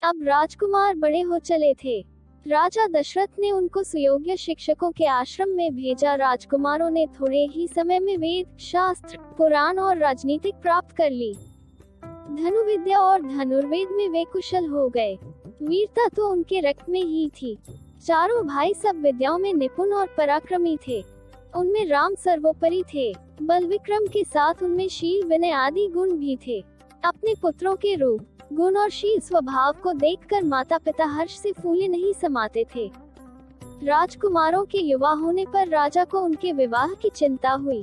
अब राजकुमार बड़े हो चले थे। राजा दशरथ ने उनको सुयोग्य शिक्षकों के आश्रम में भेजा। राजकुमारों ने थोड़े ही समय में वेद, शास्त्र, पुराण और राजनीतिक प्राप्त कर ली। धनुर्विद्या और धनुर्वेद में वे कुशल हो गए। वीरता तो उनके रक्त में ही थी। चारों भाई सब विद्याओं में निपुण और पराक्रमी थे। उनमें राम सर्वोपरि थे। बल विक्रम के साथ उनमें शील, विनय आदि गुण भी थे। अपने पुत्रों के रूप, गुण और शील स्वभाव को देखकर माता पिता हर्ष से फूले नहीं समाते थे। राजकुमारों के युवा होने पर राजा को उनके विवाह की चिंता हुई।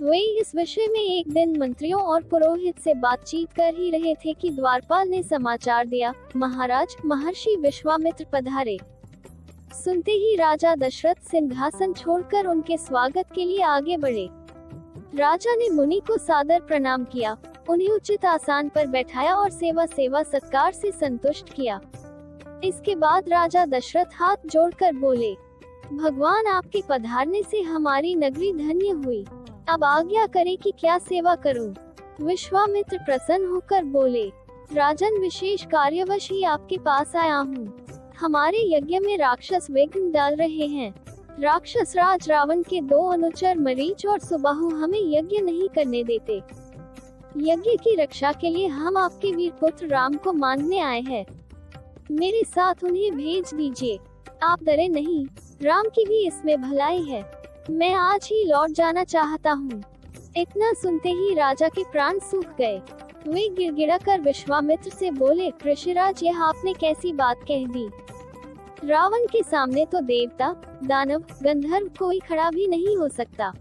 वे इस विषय में एक दिन मंत्रियों और पुरोहित से बातचीत कर ही रहे थे कि द्वारपाल ने समाचार दिया, महाराज, महर्षि विश्वामित्र पधारे। सुनते ही राजा दशरथ सिंहासन छोड़कर उनके स्वागत के लिए आगे बढ़े। राजा ने मुनि को सादर प्रणाम किया, उन्हें उचित आसन पर बैठाया और सेवा सत्कार से संतुष्ट किया। इसके बाद राजा दशरथ हाथ जोड़कर बोले, भगवान, आपके पधारने से हमारी नगरी धन्य हुई। अब आज्ञा करें कि क्या सेवा करूं? विश्वामित्र प्रसन्न होकर बोले, राजन, विशेष कार्यवश ही आपके पास आया हूँ। हमारे यज्ञ में राक्षस विघ्न डाल रहे हैं। राक्षस राज रावण के 2 अनुचर मरीच और सुबाहु हमें यज्ञ नहीं करने देते। यज्ञ की रक्षा के लिए हम आपके वीर पुत्र राम को मांगने आए हैं। मेरे साथ उन्हें भेज दीजिए। आप डरे नहीं, राम की भी इसमें भलाई है। मैं आज ही लौट जाना चाहता हूँ। इतना सुनते ही राजा के प्राण सूख गए। वे गिड़गिड़ा कर विश्वामित्र से बोले, ऋषिराज, यह आपने कैसी बात कह दी? रावण के सामने तो देवता, दानव, गंधर्व कोई खड़ा भी नहीं हो सकता।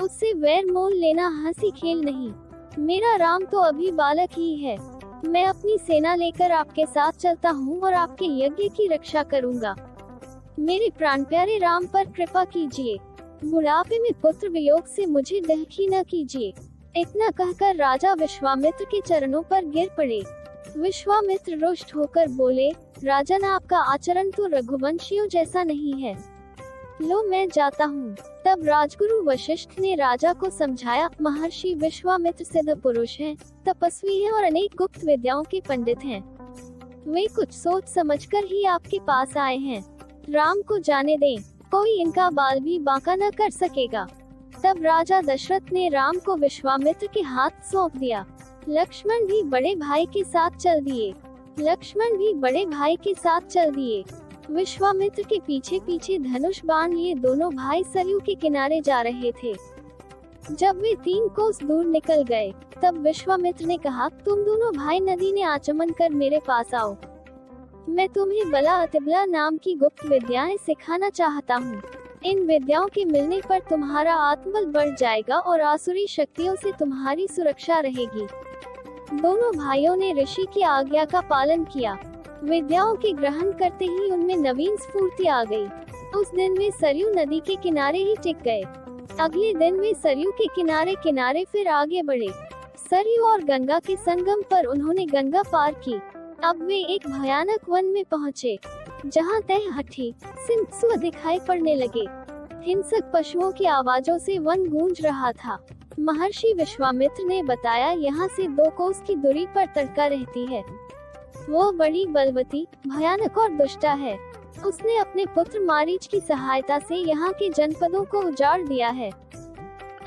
उससे वैर मोल लेना हंसी खेल नहीं। मेरा राम तो अभी बालक ही है। मैं अपनी सेना लेकर आपके साथ चलता हूँ और आपके यज्ञ की रक्षा करूँगा। मेरे प्राण प्यारे राम पर कृपा कीजिए। बुढ़ापे में पुत्र वियोग से मुझे दहखी न कीजिए। इतना कहकर राजा विश्वामित्र के चरणों पर गिर पड़े। विश्वामित्र रुष्ट होकर बोले, राजन, आपका आचरण तो रघुवंशियों जैसा नहीं है। लो, मैं जाता हूँ। तब राजगुरु वशिष्ठ ने राजा को समझाया, महर्षि विश्वामित्र सिद्ध पुरुष हैं, तपस्वी हैं और अनेक गुप्त विद्याओं के पंडित हैं। वे कुछ सोच समझकर ही आपके पास आए हैं। राम को जाने दें, कोई इनका बाल भी बांका न कर सकेगा। तब राजा दशरथ ने राम को विश्वामित्र के हाथ सौंप दिया। लक्ष्मण भी बड़े भाई के साथ चल दिए। विश्वामित्र के पीछे पीछे धनुष बाण लिए दोनों भाई सरयू के किनारे जा रहे थे। जब वे 3 कोस दूर निकल गए, तब विश्वामित्र ने कहा, तुम दोनों भाई नदी ने आचमन कर मेरे पास आओ। मैं तुम्हें बला अतिबला नाम की गुप्त विद्याएं सिखाना चाहता हूँ। इन विद्याओं के मिलने पर तुम्हारा आत्मबल बढ़ जाएगा और आसुरी शक्तियों से तुम्हारी सुरक्षा रहेगी। दोनों भाइयों ने ऋषि की आज्ञा का पालन किया। विद्याओं के ग्रहण करते ही उनमें नवीन स्फूर्ति आ गई। उस दिन वे सरयू नदी के किनारे ही टिक गए। अगले दिन वे सरयू के किनारे किनारे फिर आगे बढ़े। सरयू और गंगा के संगम पर उन्होंने गंगा पार की। अब वे एक भयानक वन में पहुँचे, जहाँ तह हठी सिंह दिखाई पड़ने लगे। हिंसक पशुओं की आवाजों से वन गूंज रहा था। महर्षि विश्वामित्र ने बताया, यहाँ से 2 कोस की दूरी पर तड़का रहती है। वो बड़ी बलवती, भयानक और दुष्टा है। उसने अपने पुत्र मारीच की सहायता से यहाँ के जनपदों को उजाड़ दिया है।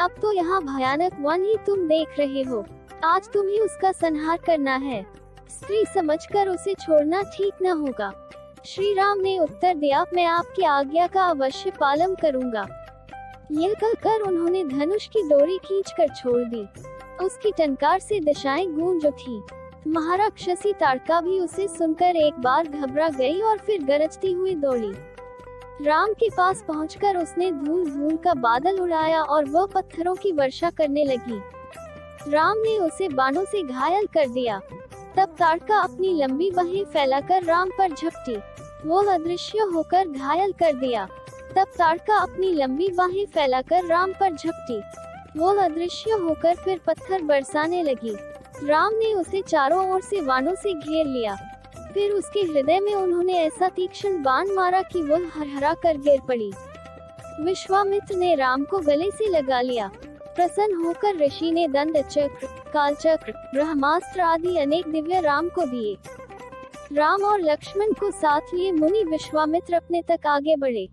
अब तो यहाँ भयानक वन ही तुम देख रहे हो। आज तुम्हें उसका संहार करना है। स्त्री समझकर उसे छोड़ना ठीक न होगा। श्री राम ने उत्तर दिया, मैं आपकी आज्ञा का अवश्य पालन करूँगा। यह कहकर उन्होंने धनुष की डोरी खींचकर छोड़ दी। उसकी टंकार से दिशाएं गूंज उठी। महाराक्षसी ताड़का भी उसे सुनकर एक बार घबरा गई और फिर गरजती हुई दौड़ी। राम के पास पहुंचकर उसने धूल धूल का बादल उड़ाया और वह पत्थरों की वर्षा करने लगी। राम ने उसे बाणों से घायल कर दिया। तब ताड़का अपनी लंबी बाहें फैलाकर राम पर झपटी। वो अदृश्य होकर घायल कर दिया। तब ताड़का अपनी लंबी बाहें फैलाकर राम पर झपटी। वो अदृश्य होकर फिर पत्थर बरसाने लगी। राम ने उसे चारों ओर से बाणों से घेर लिया। फिर उसके हृदय में उन्होंने ऐसा तीक्ष्ण बाण मारा कि वह हरहरा कर गिर पड़ी। विश्वामित्र ने राम को गले से लगा लिया। प्रसन्न होकर ऋषि ने दंड चक्र, काल चक्र, ब्रह्मास्त्र आदि अनेक दिव्य राम को दिए। राम और लक्ष्मण को साथ लिए मुनि विश्वामित्र अपने तक आगे बढ़े।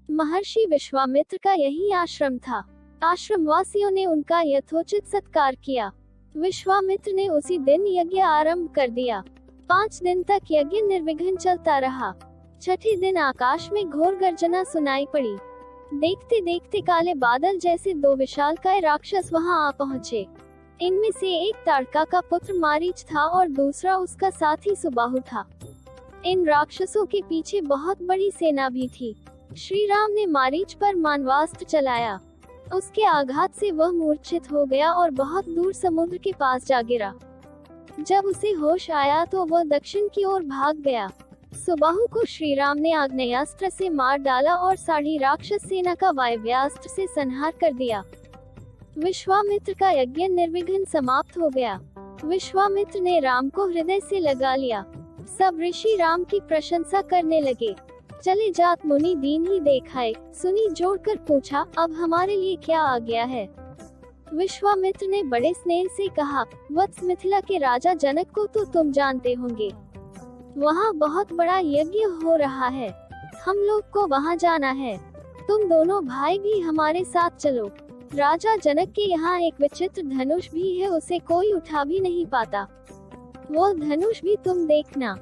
महर्षि विश्वामित्र का यही आश्रम था। आश्रमवासियों ने उनका यथोचित सत्कार किया। विश्वामित्र ने उसी दिन यज्ञ आरंभ कर दिया। 5 दिन तक यज्ञ निर्विघ्न चलता रहा। छठे दिन आकाश में घोर गर्जना सुनाई पड़ी। देखते देखते काले बादल जैसे 2 विशालकाय राक्षस वहां आ पहुँचे। इनमें से एक ताड़का का पुत्र मारीच था और दूसरा उसका साथी सुबाहु था। इन राक्षसों के पीछे बहुत बड़ी सेना भी थी। श्री राम ने मारीच पर मानवास्त्र चलाया। उसके आघात से वह मूर्छित हो गया और बहुत दूर समुद्र के पास जा गिरा। जब उसे होश आया तो वह दक्षिण की ओर भाग गया। सुबाहु को श्री राम ने आग्नेयास्त्र से मार डाला और सारी राक्षस सेना का वायव्यास्त्र से संहार कर दिया। विश्वामित्र का यज्ञ निर्विघ्न समाप्त हो गया। विश्वामित्र ने राम को हृदय से लगा लिया। सब ऋषि राम की प्रशंसा करने लगे। चले जात मुनि दीन ही देखाए, सुनी जोड़कर पूछा, अब हमारे लिए क्या आ गया है। विश्वामित्र ने बड़े स्नेह से कहा, वत्स मिथिला के राजा जनक को तो तुम जानते होंगे। वहाँ बहुत बड़ा यज्ञ हो रहा है। हम लोग को वहाँ जाना है। तुम दोनों भाई भी हमारे साथ चलो। राजा जनक के यहाँ एक विचित्र धनुष भी है, उसे कोई उठा भी नहीं पाता। वो धनुष भी तुम देखना।